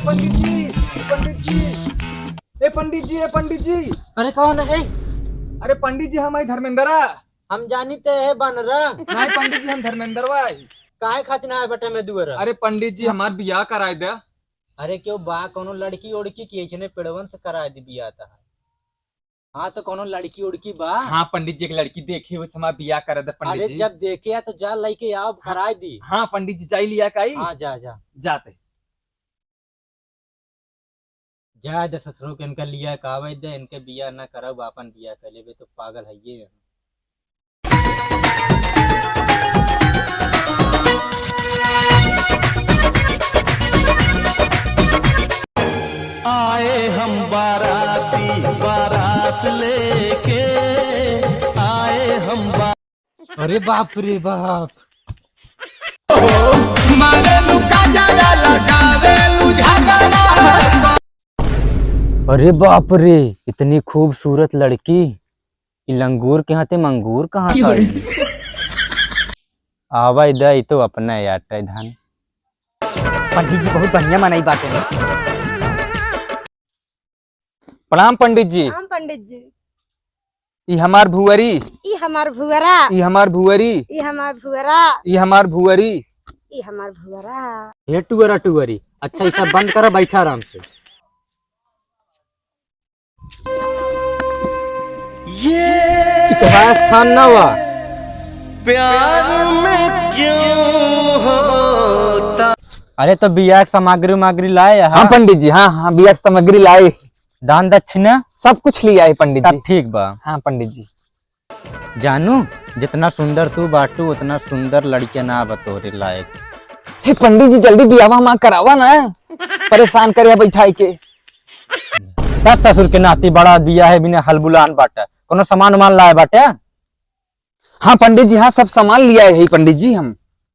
पंडित जी, पंडित जी, ए पंडित जी, ए पंडित जी। अरे कौन है? अरे पंडित जी हमारी धर्मेंद्रा। हम जानीते है बनरा। नहीं पंडित जी हम धर्मेंद्र भाई। काहे खातिर आए बटे में दुअरा? अरे पंडित जी हमार बियाह कराए दे। अरे क्यों बा कोनो लड़की उड़की की इचने पेड़वन से करा दी बियाह था। हाँ तो कोनो लड़की उड़की बा। हाँ पंडित जी एक लड़की देखी उस हमार बियाह करा दे पंडित अरे जी। जब देखे तो जा लइके आओ कराए दी। हाँ पंडित जी जाई लिया काई। हाँ जा जा जाते। जा दे ससुरो के इनका लिया कावे दे इनके बियाह न करब अपन बियाह कर लेबे तो पागल है ये। आए हम बाराती बारात लेके आए हम अरे बाप रे बाप। अरे बाप रे इतनी खूबसूरत लड़की लंगूर के हाथे मंगूर कहाँ था? आवा दे तो अपना यार धान। पंडित जी बहुत बढ़िया मनाई बात है। प्रणाम पंडित जी। हम पंडित जी। ई हमार भुअरी। ई हमार भुअरा। ई हमार भुअरी। ई हमार भुअरा। ई हमार भुअरी। ई हमार भुअरा। ये टुअरा टुअरी। अच्छा ये सब बंद करो बैठा आराम से। ये तुम्हारा स्थान ना हुआ। प्यार में क्यों होता। अरे तो बियाह सामग्री उमाग्री लाए? हाँ पंडित जी हाँ हाँ बियाह सामग्री लाए। दान दक्षिणा सब कुछ लिया है पंडित जी। सब ठीक बा। हाँ पंडित जी। जानू जितना सुंदर तू बाटू उतना सुंदर लड़कियां ना बतोरे लायक। हे पंडित जी जल्दी बियाह हमारा करावा ना। परेशान करे बैठाई के। दस ससुर के नाती बड़ा दिया है बिना हलबुलान बाटा कोनो सामान उमान लाए बाटे। हाँ पंडित जी हाँ सब सामान लिया है पंडित जी हम।